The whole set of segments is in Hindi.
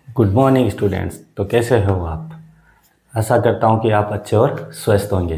Good morning students. तो कैसे हो आप? आशा करता हूँ कि आप अच्छे और स्वस्थ होंगे।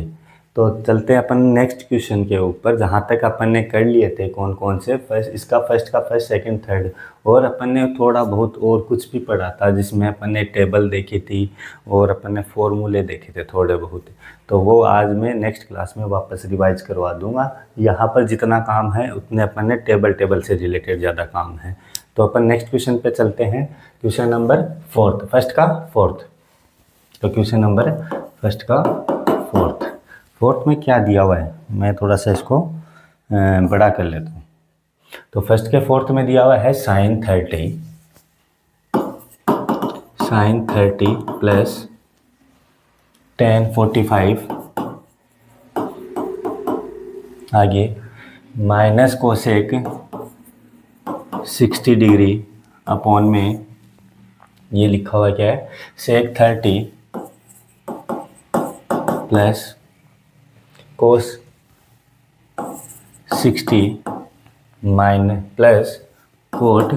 तो चलते हैं अपन नेक्स्ट क्वेश्चन के ऊपर। जहाँ तक अपन ने कर लिए थे कौन कौन से फर्स्ट का फर्स्ट सेकंड थर्ड, और अपन ने थोड़ा बहुत और कुछ भी पढ़ा था जिसमें अपन ने टेबल देखी थी और अपन ने फॉर्मूले देखे थे थोड़े बहुत। तो वो आज मैं नेक्स्ट क्लास में वापस रिवाइज करवा दूंगा। यहाँ पर जितना काम है उतने अपन ने टेबल से रिलेटेड ज़्यादा काम है। तो अपन नेक्स्ट क्वेश्चन पे चलते हैं। क्वेश्चन नंबर फोर्थ, फर्स्ट का फोर्थ। तो क्वेश्चन नंबर फर्स्ट का फोर्थ में क्या दिया हुआ है, मैं थोड़ा सा इसको बड़ा कर लेता हूँ। तो फर्स्ट के फोर्थ में दिया हुआ है sin30 प्लस tan45, आगे माइनस कोसेक 60 डिग्री अपॉन में ये लिखा हुआ क्या है, sec30 plus cos 60 minus plus coat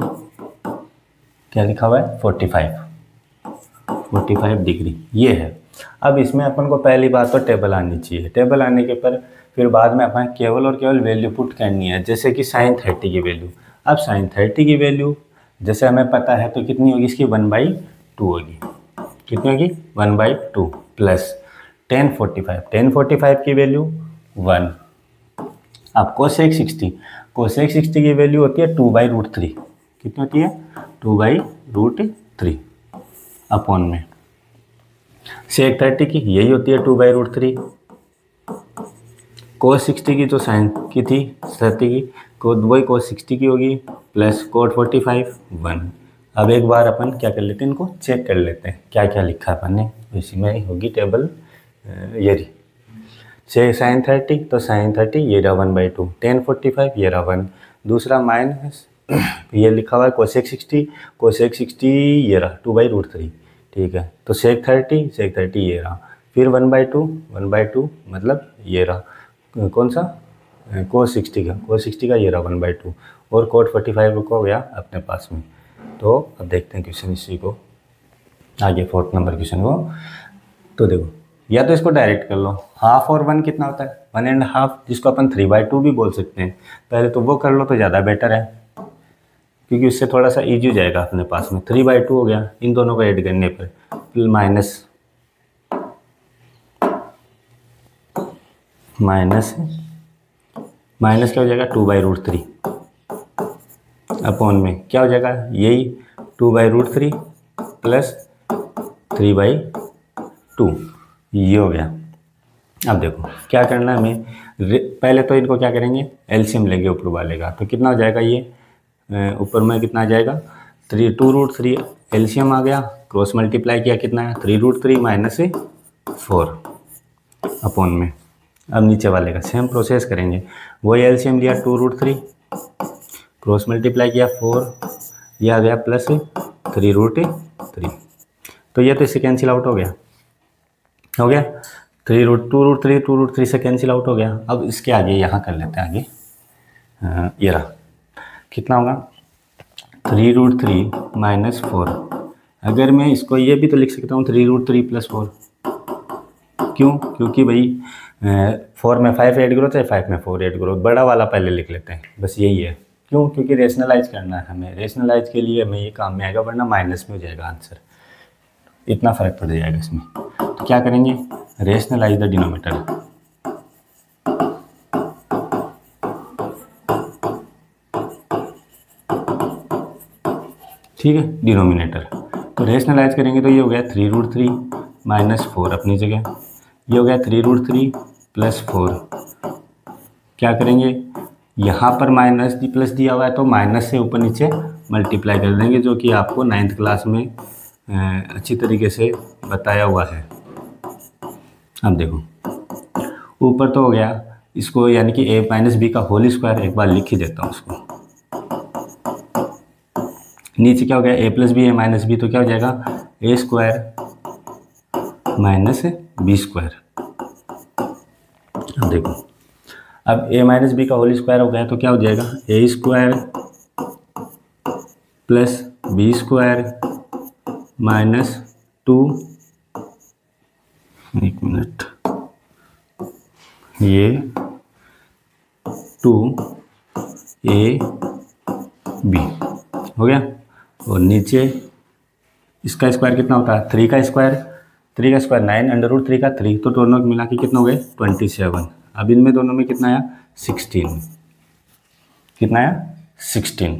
क्या लिखा हुआ है 45 डिग्री, ये है। अब इसमें अपन को पहली बात तो टेबल आनी चाहिए। टेबल आने के पर फिर बाद में अपन केवल और केवल वैल्यू पुट करनी है, जैसे कि sin30 की वैल्यू। अब sin30 की वैल्यू जैसे हमें पता है तो कितनी होगी, इसकी 1/2 होगी। कितनी होगी 1/2 प्लस tan45 की वैल्यू 1। अब कोसेक 60 की वैल्यू होती है 2/√3। कितनी होती है 2/√3 अपॉन में sec30 की यही होती है 2/√3। cos 60 की जो साइन की थी 30 की वही cos 60 की होगी प्लस cot 45 1। अब एक बार अपन क्या कर लेते हैं, इनको चेक कर लेते हैं क्या क्या लिखा है अपन ने। इसी में होगी टेबल ये रही sin30, तो sin30 ये रहा 1/2, tan45 ये रहा 1, दूसरा माइनस ये लिखा हुआ है कोसेक 60 ये रहा 2/√3। ठीक है, तो sec30 ये रहा, फिर 1/2 मतलब ये रहा कौन सा cos 60 का ये रहा 1/2, और cot 45 को हो गया अपने पास में। तो अब देखते हैं क्वेश्चन इसी को आगे, फोर्थ नंबर क्वेश्चन को। तो देखो, या तो इसको डायरेक्ट कर लो, हाफ और 1 कितना होता है 1.5, जिसको अपन 3/2 भी बोल सकते हैं। पहले तो वो कर लो तो ज़्यादा बेटर है, क्योंकि उससे थोड़ा सा इजी हो जाएगा अपने पास में। 3/2 हो गया, इन दोनों को ऐड करने पर माइनस क्या हो जाएगा 2/√3 अपॉन में क्या हो जाएगा यही 2/√3 प्लस 3/2, ये हो गया। अब देखो क्या करना है हमें, पहले तो इनको क्या करेंगे, एलसीएम लेंगे ऊपर वाले का। तो कितना हो जाएगा ये ऊपर में कितना आ जाएगा 2√3, एलसीएम आ गया, क्रॉस मल्टीप्लाई किया कितना है 3√3 माइनस 4 अपॉन में। अब नीचे वाले का सेम प्रोसेस करेंगे, वही एलसीएम लिया 2√3, क्रॉस मल्टीप्लाई किया 4, ये आ गया प्लस 3√3। तो ये तो इससे कैंसिल आउट हो गया 2√3 से कैंसिल आउट हो गया। अब इसके आगे यहाँ कर लेते हैं आगे, ये रहा कितना होगा 3√3 माइनस 4। अगर मैं इसको ये भी तो लिख सकता हूँ 3√3 प्लस 4, क्यों, क्योंकि भाई 4 में 5 ऐड करो चाहे 5 में 4 ऐड करो, बड़ा वाला पहले लिख लेते हैं, बस यही है। क्यों, क्योंकि रेशनलाइज करना है हमें, रेशनलाइज के लिए हमें ये काम में आएगा, वरना माइनस में हो जाएगा आंसर, इतना फर्क पड़ जाएगा इसमें। तो क्या करेंगे, रेशनलाइज द डिनोमिनेटर। ठीक है, डिनोमिनेटर तो रेशनलाइज करेंगे तो ये हो गया 3√3 माइनस 4 अपनी जगह, ये हो गया 3√3 प्लस 4। क्या करेंगे, यहाँ पर माइनस प्लस दिया हुआ है तो माइनस से ऊपर नीचे मल्टीप्लाई कर देंगे, जो कि आपको 9th क्लास में अच्छी तरीके से बताया हुआ है। अब देखो ऊपर तो हो गया, इसको यानी कि a माइनस बी का होल स्क्वायर एक बार लिख ही देता हूँ उसको। नीचे क्या हो गया a plus B a minus B, तो क्या हो जाएगा a square minus B square. अब देखो, अब a माइनस बी का होल स्क्वायर हो गया तो क्या हो जाएगा a square plus B square minus 2, एक मिनट, ये 2ab हो गया। और नीचे इसका स्क्वायर कितना होता है, 3 का स्क्वायर, 3 का स्क्वायर 9, √3 का 3, तो दोनों मिला के कितना हो गए 27। अब इनमें दोनों में कितना आया 16, कितना आया 16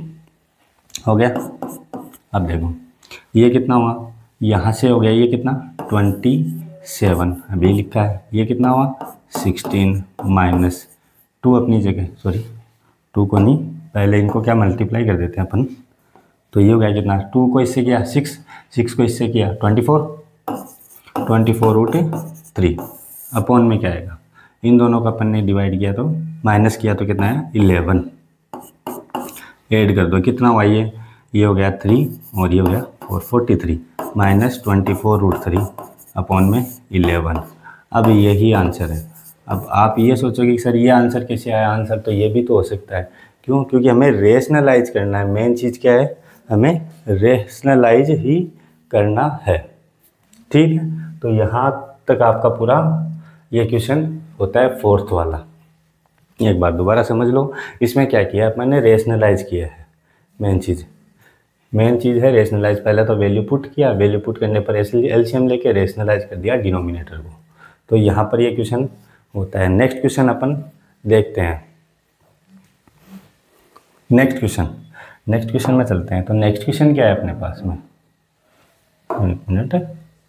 हो गया। अब देखो ये कितना हुआ, यहाँ से हो गया ये कितना 27, अभी लिखा है, ये कितना हुआ 16 माइनस 2 अपनी जगह, सॉरी 2 को नहीं, पहले इनको क्या मल्टीप्लाई कर देते हैं अपन, तो ये हो गया कितना, 2 को इससे किया 6, 6 को इससे किया 24/3 अपॉन में क्या आएगा, इन दोनों का अपन ने डिवाइड किया तो माइनस किया तो कितना है 11, ऐड कर दो कितना हुआ, ये हो गया 3 और ये हो गया 443 माइनस 24/3 अपॉन में 11। अब यही आंसर है। अब आप ये सोचोगे कि सर ये आंसर कैसे आया, आंसर तो ये भी तो हो सकता है, क्यों, क्योंकि हमें रेशनलाइज करना है, मेन चीज़ क्या है, हमें रेशनलाइज ही करना है, ठीक है। तो यहाँ तक आपका पूरा ये क्वेश्चन होता है 4th वाला। एक बार दोबारा समझ लो, इसमें क्या किया मैंने, रेशनलाइज किया है, मेन चीज़ है रेशनलाइज। पहले तो वैल्यू पुट किया, वैल्यू पुट करने पर एलसीएम लेके रेशनलाइज कर दिया डिनोमिनेटर को, तो यहाँ पर ये क्वेश्चन होता है। नेक्स्ट क्वेश्चन अपन देखते हैं, नेक्स्ट क्वेश्चन में चलते हैं। तो नेक्स्ट क्वेश्चन क्या है अपने पास में, एक मिनट,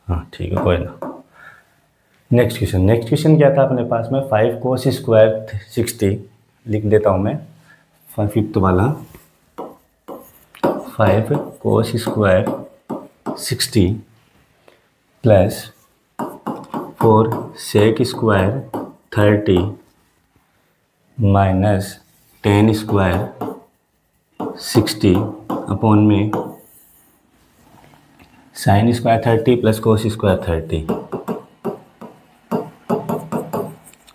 हाँ ठीक है कोई ना। नेक्स्ट क्वेश्चन क्या था अपने पास में, 5 cos स्क्वायर 60, लिख देता हूँ मैं 5th वाला, 5 cos square 60 plus 4 sec square 30 minus 10 square 60 upon में sine square 30 plus cos square 30,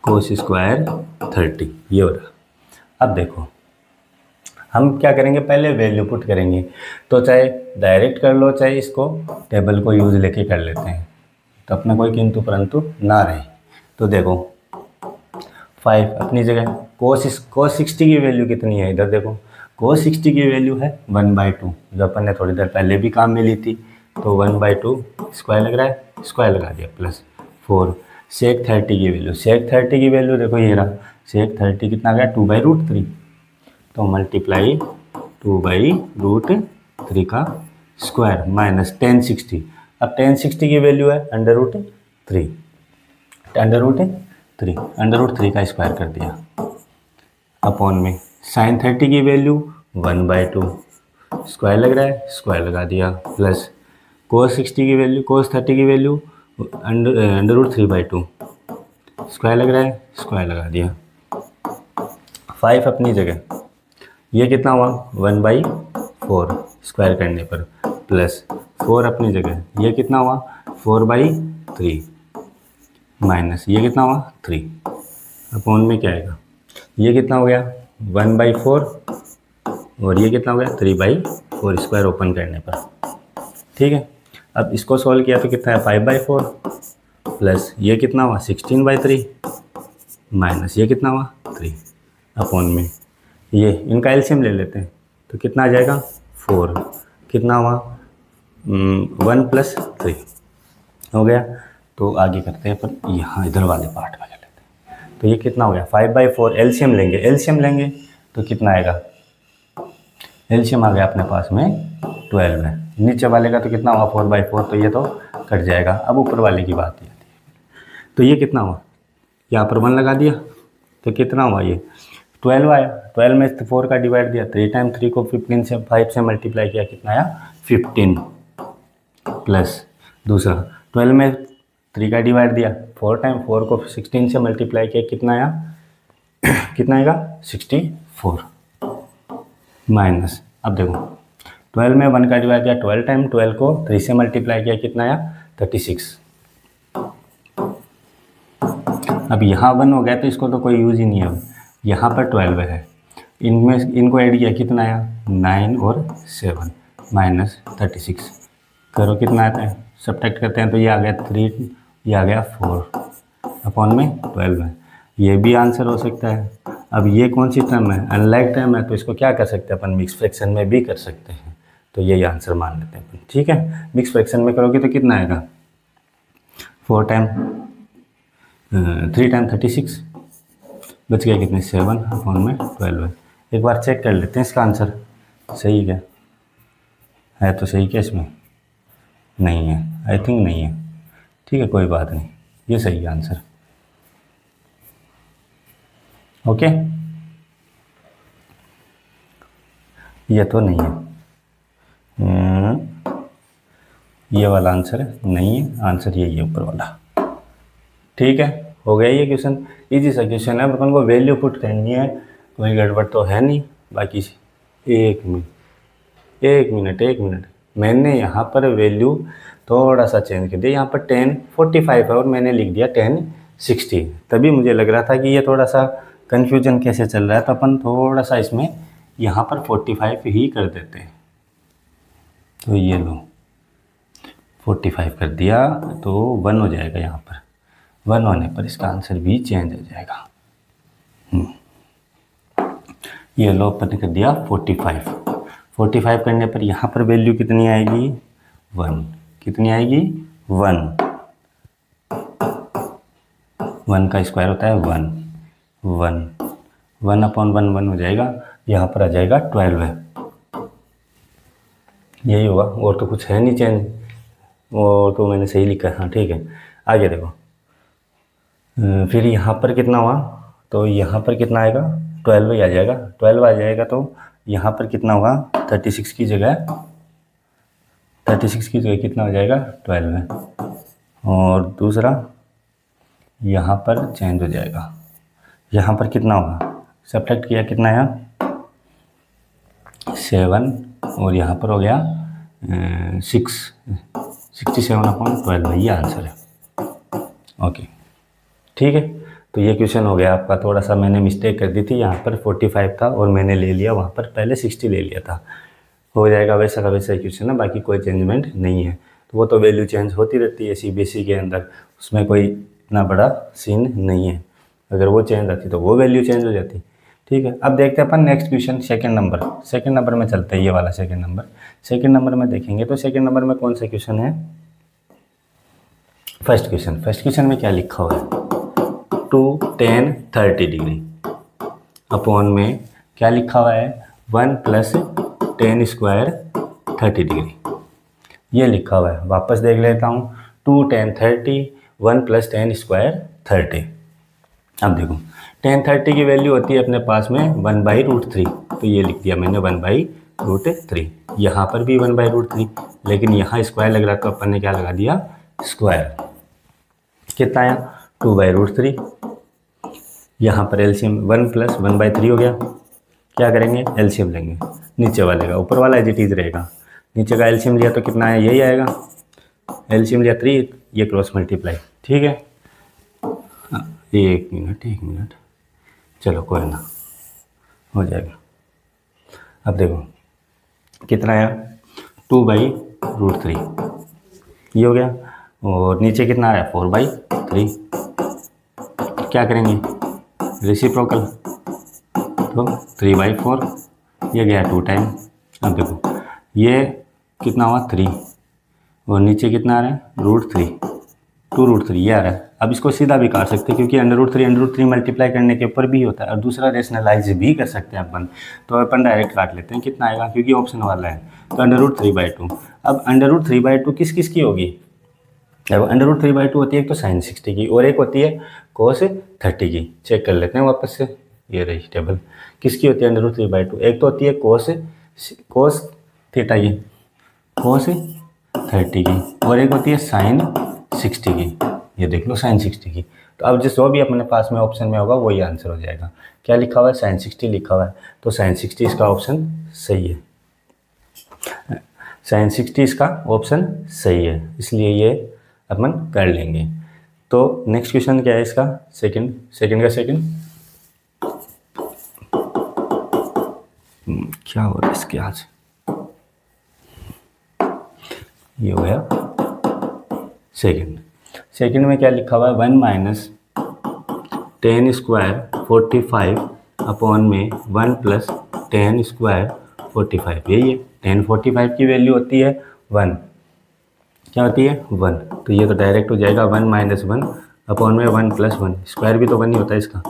cos square 30 ये हो रहा। अब देखो हम क्या करेंगे, पहले वैल्यू पुट करेंगे, तो चाहे डायरेक्ट कर लो चाहे इसको टेबल को यूज लेके कर लेते हैं, तो अपना कोई किंतु परंतु ना रहे। तो देखो 5 अपनी जगह, कोस 60 की वैल्यू कितनी है, इधर देखो कोस 60 की वैल्यू है 1/2, जो अपन ने थोड़ी देर पहले भी काम में ली थी, तो 1/2 स्क्वायर लग रहा है, स्क्वायर लगा दिया, प्लस 4 सेक 30 की वैल्यू, सेक 30 की वैल्यू देखो ये रहा, सेक 30 कितना आ गया 2/√3, तो मल्टीप्लाई 2/√3 का स्क्वायर माइनस 1060, अब 1060 की वैल्यू है √3, √3 का स्क्वायर कर दिया अपॉन में साइन 30 की वैल्यू 1/2 स्क्वायर लग रहा है, स्क्वायर लगा दिया, प्लस कोस 60 की वैल्यू, कोस 30 की वैल्यू √3/2 स्क्वायर लग रहा है, स्क्वायर लगा दिया। 5 अपनी जगह, ये कितना हुआ 1/4 स्क्वायर करने पर, प्लस 4 अपनी जगह, ये कितना हुआ 4/3 माइनस ये कितना हुआ 3 अपॉन में क्या आएगा, ये कितना हो गया 1/4 और ये कितना हो गया 3/4 स्क्वायर ओपन करने पर, ठीक है। अब इसको सॉल्व किया तो कितना है 5/4 प्लस ये कितना हुआ 16/3 माइनस ये कितना हुआ 3 अपॉन में, ये इनका एलसीएम ले लेते हैं तो कितना आ जाएगा 4, कितना हुआ 1 + 3 हो गया। तो आगे करते हैं अपन, यहाँ इधर वाले पार्ट में ले लेते हैं, तो ये कितना हो गया 5/4, एलसीएम लेंगे तो कितना आएगा, एलसीएम आ गया अपने पास में 12 है, नीचे वाले का तो कितना हुआ 4/4, तो ये तो कट जाएगा। अब ऊपर वाले की बात आती है, तो ये कितना हुआ, यहाँ पर 1 लगा दिया तो कितना हुआ ये 12 आया, 12 में 4 का डिवाइड दिया, 3 टाइम 3 को 15 से 5 से मल्टीप्लाई किया, कितना आया 15 प्लस दूसरा 12 में 3 का डिवाइड दिया, 4 टाइम 4 को 16 से मल्टीप्लाई किया, कितना आया कितना आएगा 64 माइनस, अब देखो 12 में 1 का डिवाइड दिया, 12 टाइम 12 को 3 से मल्टीप्लाई किया, कितना आया 36। अब यहाँ 1 हो गया तो इसको तो कोई यूज़ ही नहीं है, अब यहाँ पर 12 है, इनको ऐड किया कितना आया 9 और 7 माइनस 36 करो कितना आता है, सब्ट्रैक्ट करते हैं तो ये आ गया 3, ये आ गया 4 अपॉन में 12 है। ये भी आंसर हो सकता है। अब ये कौन सी टर्म है, अनलाइक टर्म है, तो इसको क्या कर सकते हैं अपन, मिक्स फ्रैक्शन में भी कर सकते हैं, तो यही आंसर मान लेते हैं अपन। ठीक है, मिक्स फ्रैक्शन में करोगे तो कितना आएगा, 4 टाइम 3 टाइम 36, बच गया कितने 7 अपॉन में 12 है। एक बार चेक कर लेते हैं इसका आंसर सही क्या है, तो सही क्या इसमें नहीं है, आई थिंक नहीं है। ठीक है, कोई बात नहीं, ये सही है आंसर। ओके, ये तो नहीं है, ये वाला आंसर नहीं है, आंसर यही है ऊपर वाला। ठीक है, हो गया ये क्वेश्चन, इजी सा क्वेश्चन है, अपन को वैल्यू पुट करनी है, कोई गड़बड़ तो है नहीं। बाकी एक मिनट मैंने यहाँ पर वैल्यू थोड़ा सा चेंज कर दिया, यहाँ पर 1045 है और मैंने लिख दिया 1060, तभी मुझे लग रहा था कि ये थोड़ा सा कन्फ्यूजन कैसे चल रहा है, तो अपन थोड़ा सा इसमें यहाँ पर 45 ही कर देते हैं। तो ये लो 45 कर दिया तो 1 हो जाएगा, यहाँ पर 1 होने पर इसका आंसर भी चेंज हो जाएगा। ये लो अपन ने कर दिया 45 करने पर यहाँ पर वैल्यू कितनी आएगी, 1, कितनी आएगी 1 का स्क्वायर होता है 1 अपॉन 1 हो जाएगा, यहाँ पर आ जाएगा 12 है, यही होगा, और तो कुछ है नहीं चेंज, और तो मैंने सही लिखा है। हाँ ठीक है, आगे देखो, फिर यहाँ पर कितना हुआ, तो यहाँ पर कितना आएगा 12 ही आ जाएगा, 12 आ जाएगा, तो यहाँ पर कितना होगा 36 की जगह कितना हो जाएगा 12 है, और दूसरा यहाँ पर चेंज हो जाएगा, यहाँ पर कितना होगा, सब्ट्रैक्ट किया कितना आया 7, और यहाँ पर हो गया 67 अपॉन 12, ये आंसर है। ओके ठीक है, तो ये क्वेश्चन हो गया आपका, थोड़ा सा मैंने मिस्टेक कर दी थी, यहाँ पर 45 था और मैंने ले लिया वहाँ पर पहले 60 ले लिया था, हो जाएगा वैसा का वैसा क्वेश्चन है, बाकी कोई चेंजमेंट नहीं है। तो वो तो वैल्यू चेंज होती रहती है सीबीएसई के अंदर, उसमें कोई इतना बड़ा सीन नहीं है, अगर वो चेंज आती तो वो वैल्यू चेंज हो जाती। ठीक है, अब देखते हैं अपन नेक्स्ट क्वेश्चन, सेकंड नंबर में चलते हैं, ये वाला सेकंड नंबर में देखेंगे, तो सेकंड नंबर में कौन सा क्वेश्चन है, फर्स्ट क्वेश्चन में क्या लिखा हुआ है, 2 10 30 डिग्री अपॉन में क्या लिखा हुआ है 1 + 10 स्क्वायर 30 डिग्री, ये लिखा हुआ है। वापस देख लेता हूँ, 2 10 30 1 + 10 स्क्वायर 30। अब देखो 10 30 की वैल्यू होती है अपने पास में 1/√3, तो ये लिख दिया मैंने 1/√3, यहाँ पर भी 1/√3, लेकिन यहाँ स्क्वायर लग रहा था तो अपन ने क्या लगा दिया स्क्वायर, कितना आया 2/√3, यहाँ पर एलसीएम 1 + 1/3 हो गया, क्या करेंगे एलसीएम लेंगे, नीचे वाले का ऊपर वाला एज इट इज रहेगा, नीचे का एलसीएम लिया तो कितना आया यही आएगा, एलसीएम लिया 3, ये क्रॉस मल्टीप्लाई। ठीक है, एक मिनट चलो कोई ना, हो जाएगा। अब देखो कितना आया 2/√3, ये हो गया, और नीचे कितना आया 4/3, क्या करेंगे रेसिप्रोकल, तो 3/4, ये गया 2 टाइम। अब देखो ये कितना हुआ 3, और नीचे कितना आ रहा है √3, 2√3 ये आ रहा है। अब इसको सीधा भी काट सकते हैं क्योंकि √3 मल्टीप्लाई करने के ऊपर भी होता है, और दूसरा रेशनलाइज भी कर सकते हैं अपन, तो अपन डायरेक्ट काट लेते हैं, कितना आएगा क्योंकि ऑप्शन वाला है, तो √3/2। अब √3/2 किस किस की होगी, देखो √3/2 होती है एक तो sin 60 की, और एक होती है cos 30 की, चेक कर लेते हैं वापस से, ये रही टेबल, किसकी होती है √3/2, एक तो होती है cos थीटा की, cos 30 की, और एक होती है sin 60 की, ये देख लो sin 60 की। तो अब जो भी अपने पास में ऑप्शन में होगा वही आंसर हो जाएगा। क्या लिखा हुआ है sin 60 लिखा हुआ है, तो sin 60 इसका ऑप्शन सही है, sin 60 इसका ऑप्शन सही है, इसलिए ये अपन कर लेंगे। तो नेक्स्ट क्वेश्चन क्या है इसका, सेकंड क्या हो रहा है इसके आज, ये हो गया सेकंड। सेकंड में क्या लिखा हुआ है, 1 माइनस टेन स्क्वायर 45 अपॉन में 1 प्लस टेन स्क्वायर 45, यही है। टेन 45 की वैल्यू होती है 1, क्या होती है 1, तो ये तो डायरेक्ट हो जाएगा 1 माइनस 1 अपॉन में 1 प्लस 1, स्क्वायर भी तो 1 ही होता है इसका,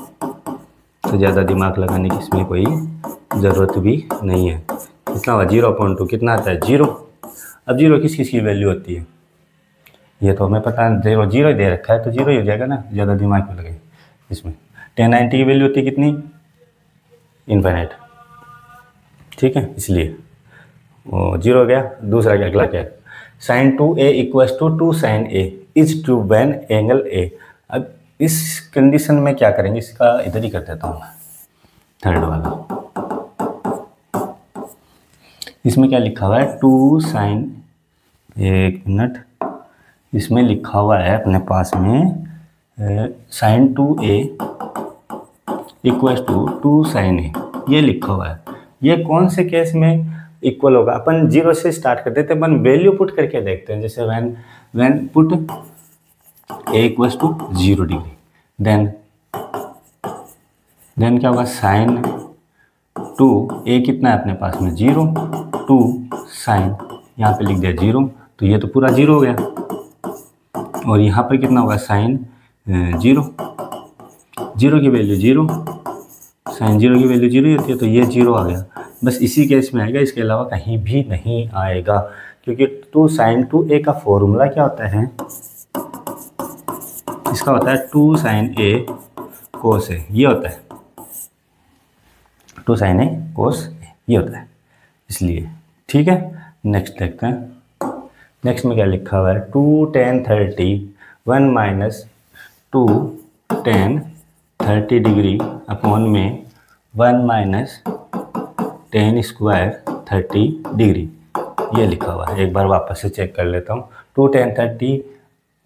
तो ज़्यादा दिमाग लगाने की इसमें कोई ज़रूरत भी नहीं है। कितना हुआ 0/2, कितना आता है 0। अब 0 किस किस की वैल्यू होती है ये तो हमें पता है, 0 0 ही दे रखा है तो 0 ही हो जाएगा ना, ज़्यादा दिमाग में लगे इसमें। 1090 की वैल्यू होती है कितनी, इनफाइनाइट, ठीक है, इसलिए वो 0 हो गया। दूसरा क्या, अगला क्या है, sin 2a equals to 2 sin a is to when angle a। अब इस कंडीशन में क्या करेंगे, इसका इधर ही कर देता हूँ मैं, थर्ड वाला। इसमें क्या लिखा हुआ है 2 sin, एक मिनट, इसमें लिखा हुआ है अपने पास में sin 2a equals to 2 sin a, ये लिखा हुआ है। ये कौन से केस में इक्वल होगा, अपन 0 से स्टार्ट कर देते हैं, अपन वैल्यू पुट करके देखते हैं। जैसे when put a equals to 0 degree, then क्या होगा, साइन 2 a कितना है अपने पास में 0, 2 साइन, यहाँ पे लिख दिया 0, तो ये तो पूरा 0 हो गया। और यहाँ पर कितना होगा, साइन 0, 0 की वैल्यू 0, साइन 0 की वैल्यू 0 ही होती है, तो ये 0 आ गया। बस इसी केस में आएगा, इसके अलावा कहीं भी नहीं आएगा, क्योंकि 2 sin 2a का फॉर्मूला क्या होता है, इसका होता है 2 sin a cos a, ये होता है 2 sin a cos a, ये होता है, इसलिए ठीक है। नेक्स्ट देखते हैं, नेक्स्ट में क्या लिखा हुआ है 2 tan 30 1 minus 2 tan 30 degree upon में 1 माइनस टेन स्क्वायर 30 डिग्री, ये लिखा हुआ है। एक बार वापस से चेक कर लेता हूँ, 2 tan 30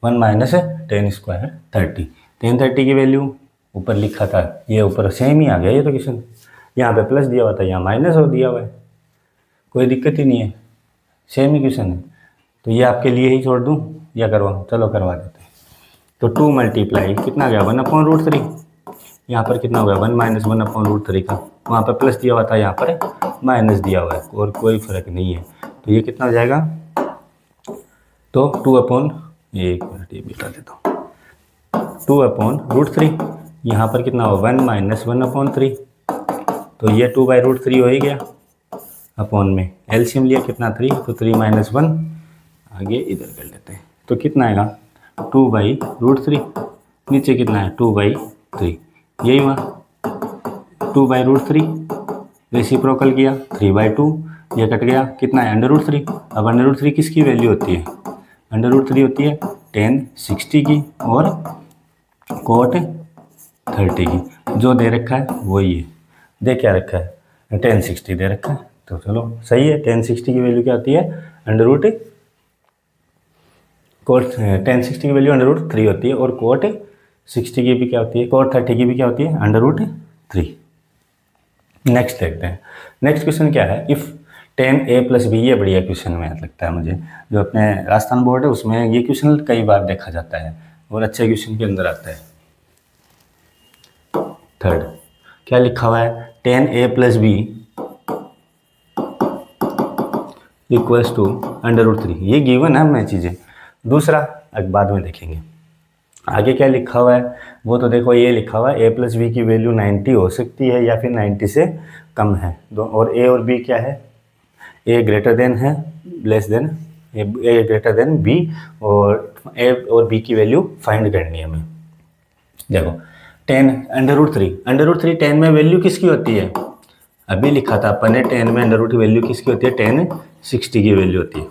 1 minus ten square 30, ten 30 की वैल्यू ऊपर लिखा था, ये ऊपर सेम ही आ गया, ये तो क्वेश्चन यहाँ पे प्लस दिया हुआ था, यहाँ माइनस हो दिया हुआ है, कोई दिक्कत ही नहीं है, सेम ही क्वेश्चन है। तो ये आपके लिए ही छोड़ दूँ या करवाऊँ, चलो करवा देते हैं। तो 2 मल्टीप्लाई कितना गया 1/√3, यहाँ पर कितना हो गया 1 माइनस 1/√3 का, वहाँ पर प्लस दिया हुआ था, यहाँ पर माइनस दिया हुआ है, और कोई फर्क नहीं है। तो ये कितना हो जाएगा, तो 1 मिनट ये बिठा देता हूँ, 2/√3, यहाँ पर कितना हो 1 माइनस 1/3, तो ये 2/√3 हो ही गया, अपॉन में एलसीएम लिया कितना 3, तो 3 माइनस 1, आगे इधर कर लेते हैं, तो कितना आएगा 2/√3, नीचे कितना है 2/3, यही हुआ 2/√3, रेसिप्रोकल किया 3/2, ये कट गया, कितना है √3। अब √3 किसकी वैल्यू होती है, √3 होती है tan 60 की और cot 30 की, जो दे रखा है वही है, दे क्या रखा है tan 60 दे रखा है, तो चलो सही है। tan 60 की वैल्यू क्या होती है tan 60 की वैल्यू √3 होती है, और cot 60 की भी क्या होती है, cot 30 की भी क्या होती है √3। नेक्स्ट देखते हैं, नेक्स्ट क्वेश्चन क्या है, इफ़ tan a + b, ये बढ़िया क्वेश्चन में लगता है मुझे, जो अपने राजस्थान बोर्ड है उसमें ये क्वेश्चन कई बार देखा जाता है और अच्छे क्वेश्चन के अंदर आता है। थर्ड क्या लिखा हुआ है, tan a + b equals to √3, ये गिवन है हमें चीज़ें। दूसरा अब बाद में देखेंगे, आगे क्या लिखा हुआ है, वो तो देखो ये लिखा हुआ है a + b की वैल्यू 90 हो सकती है या फिर 90 से कम है, और a और b क्या है, a ग्रेटर देन है less than, a greater than b, और a और b की वैल्यू फाइंड करनी है हमें। देखो tan √3 tan में वैल्यू किसकी होती है, अभी लिखा था अपन ने, tan में √3 वैल्यू किसकी होती है, tan 60 की वैल्यू होती है।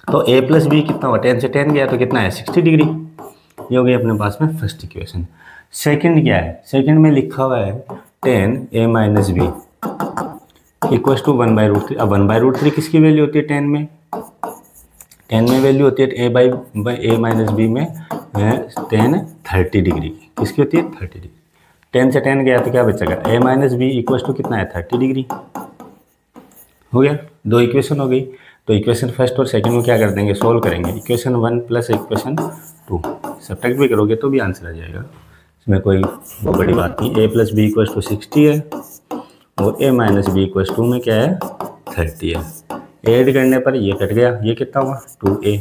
तो a + b कितना हुआ, tan से tan गया तो कितना है 60 डिग्री, ये हो गई अपने पास में फर्स्ट इक्वेशन। सेकंड क्या है, सेकंड में लिखा हुआ है tan a - b equals to 1/√3। अब 1/√3 किसकी वैल्यू होती है tan में, tan में वैल्यू होती है a - b में tan 30 डिग्री की, किसकी होती है 30 डिग्री। tan से tan गया तो क्या बचेगा, a - b इक्वल्स टू कितना है 30 डिग्री, हो गया, दो इक्वेशन हो गई। तो इक्वेशन फर्स्ट और सेकंड को क्या कर देंगे, सोल्व करेंगे। इक्वेशन 1 प्लस इक्वेशन 2 सब्ट्रैक्ट भी करोगे तो भी आंसर आ जाएगा, इसमें कोई बहुत बड़ी बात नहीं। a plus B equals to 60 है और a minus B equals to में क्या है 30 है। ऐड करने पर ये कट गया, ये कितना हुआ 2a,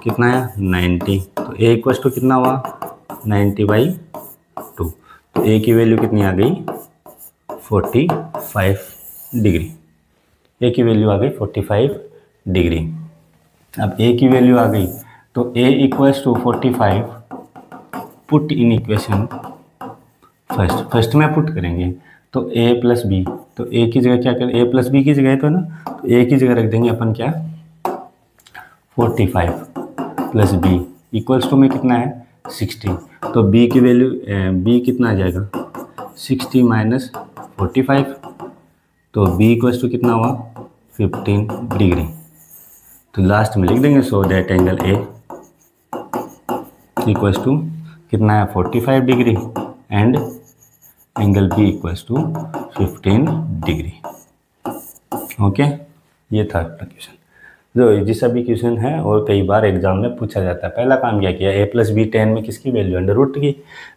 कितना है 90, तो a इक्वल्स टू कितना हुआ 90/2, तो a की वैल्यू कितनी आ गई 45 डिग्री। a की वैल्यू आ गई 45 डिग्री। अब a की वैल्यू आ गई तो a equals to 45 put in equation first में पुट करेंगे तो a प्लस बी, तो a की जगह क्या करें, a प्लस बी की जगह तो है ना, तो a की जगह रख देंगे अपन क्या 45 प्लस बी इक्वल्स टू में कितना है 60, तो b की वैल्यू b कितना आ जाएगा 60 माइनस 45, तो b इक्वल्स टू कितना हुआ 15 डिग्री। तो लास्ट में लिख देंगे so that angle a equals to कितना है 45 degree and angle b equals to 15 degree. Okay, ये था क्वेश्चन जो जिस अभी क्वेश्चन है और कई बार एग्जाम में पूछा जाता है। पहला काम क्या किया, a प्लस बी 10 में किसकी वैल्यू अंडर रूट की,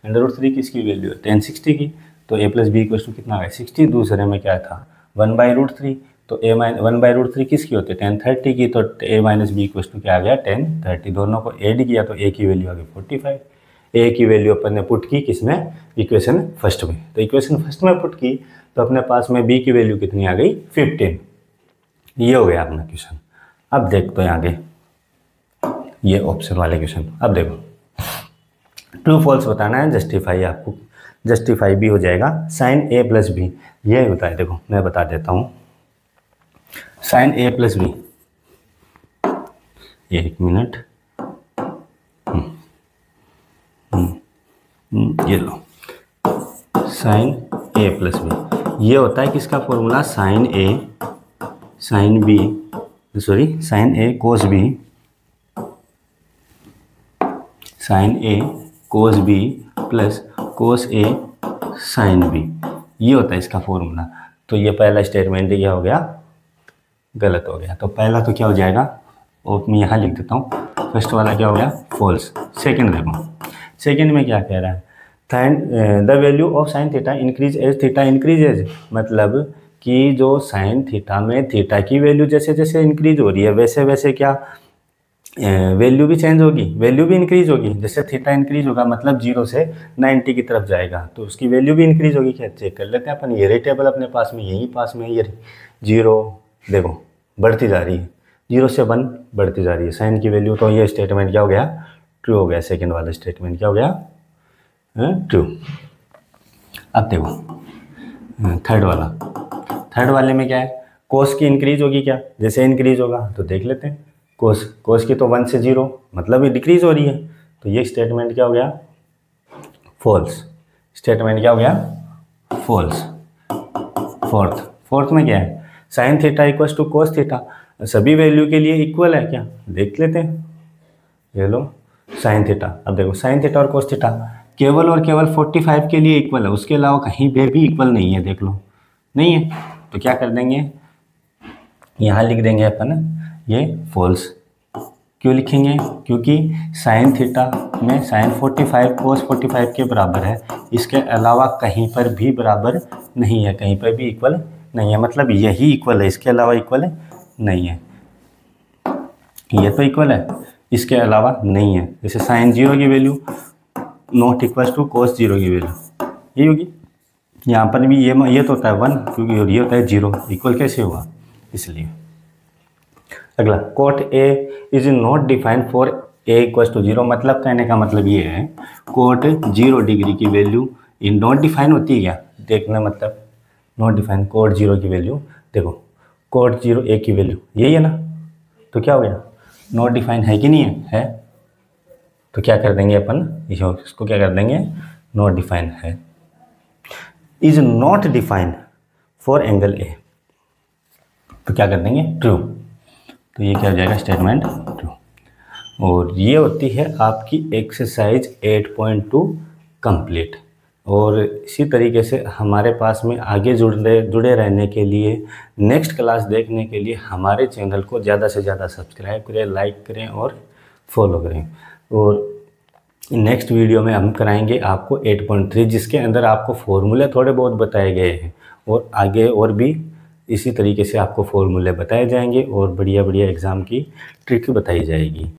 अंडर रूट 3 किसकी वैल्यू है 10 60 की, तो a plus B equals to कितना है 60। दूसरे में क्या था 1/√3, तो a 1/√3 किसकी होती है 10 30 की, तो a minus B equals to क्या आ गया 10 30, दोनों को ऐड किया तो a की वैल्यू आ गई 45। a की वैल्यू अपन ने पुट की किसमें इक्वेशन फर्स्ट में, तो इक्वेशन फर्स्ट में पुट की तो अपने पास में b की वैल्यू कितनी आ गई 15। ये हो गया अपना क्वेश्चन। अब देखते हैं आगे ये ऑप्शन वाले क्वेश्चन। अब देखो ट्रू फॉल्स बताना है, जस्टिफाई आपको जस्टिफाई भी हो जाएगा। साइन a प्लस बी ये होता है, देखो मैं बता देता हूँ। साइन a प्लस बी, एक मिनट, ये लो साइन a प्लस बी, ये होता है किसका formula sine a sine b sorry sine a cos b sine a cos b plus cos a sine b, ये होता है इसका फॉर्मूला। तो ये पहला स्टेटमेंट क्या हो गया गलत हो गया, तो पहला तो क्या हो जाएगा और मैं यहाँ लिख देता हूँ, फर्स्ट वाला क्या हो गया फॉल्स। सेकंड देखो, सेकंड में क्या कह रहा है the value of sine theta increase as theta increases, मतलब कि जो साइन थीटा में थीटा की वैल्यू जैसे जैसे इंक्रीज हो रही है वैसे वैसे क्या वैल्यू भी चेंज होगी, वैल्यू भी इंक्रीज होगी। जैसे थीटा इंक्रीज होगा मतलब 0 से 90 की तरफ जाएगा तो उसकी वैल्यू भी इंक्रीज होगी। क्या चेक कर लेते हैं अपन, ये टेबल अपने पास में यहीं पास में ये 0 देखो बढ़ती जा रही है, 0 से 1 बढ़ती जा रही है साइन की वैल्यू। तो ये स्टेटमेंट क्या हो गया ट्रू हो गया, सेकेंड वाला स्टेटमेंट क्या हो गया ट्रू। अब देखो थर्ड वाले में क्या है, कोस की इंक्रीज होगी क्या, जैसे इंक्रीज होगा तो देख लेते हैं कोस की तो 1 से 0 मतलब ये डिक्रीज हो रही है, तो ये स्टेटमेंट क्या हो गया फॉल्स। स्टेटमेंट क्या हो गया फॉल्स। फोर्थ में क्या है sine theta equals to cos theta, सभी वैल्यू के लिए इक्वल है क्या, देख लेते हैं। ये लो साइन थीटा, अब देखो साइन थीटा और कोस थीटा केवल और केवल 45 के लिए इक्वल है, उसके अलावा कहीं पे भी इक्वल नहीं है, देख लो नहीं है। तो क्या कर देंगे यहाँ लिख देंगे अपन ये फॉल्स। क्यों लिखेंगे, क्योंकि साइन थीटा में साइन 45 कोस 45 के बराबर है, इसके अलावा कहीं पर भी बराबर नहीं है, कहीं पर भी इक्वल नहीं है, मतलब यही इक्वल है, इसके अलावा इक्वल नहीं है। ये तो इक्वल है, इसके अलावा नहीं है। जैसे साइन 0 की वैल्यू नॉट इक्वल टू कोस 0 की वैल्यू ये होगी, यहाँ पर भी ये तो होता है 1 क्योंकि ये होता है 0, इक्वल कैसे हुआ इसलिए। अगला cot A is not defined for A equal to 0, मतलब कहने का मतलब ये है कोट 0 डिग्री की वैल्यू इन नॉट डिफाइन होती है क्या, देखना मतलब नॉट डिफाइन कोट 0 की वैल्यू, देखो कोट 0 ए की वैल्यू यही है ना, तो क्या हो गया नॉट डिफाइन है कि नहीं है, तो क्या कर देंगे अपन इसको क्या कर देंगे नॉट डिफाइन है। Is not define for angle A, तो क्या कर देंगे ट्रू, तो ये क्या हो जाएगा स्टेटमेंट ट्रू। और ये होती है आपकी एक्सरसाइज 8.2 कंप्लीट। और इसी तरीके से हमारे पास में आगे जुड़े रहने के लिए, नेक्स्ट क्लास देखने के लिए हमारे चैनल को ज़्यादा से ज़्यादा सब्सक्राइब करें, लाइक करें और फॉलो करें। और नेक्स्ट वीडियो में हम कराएंगे आपको 8.3, जिसके अंदर आपको फॉर्मूले थोड़े बहुत बताए गए हैं और आगे और भी इसी तरीके से आपको फॉर्मूले बताए जाएंगे और बढ़िया बढ़िया एग्ज़ाम की ट्रिक बताई जाएगी।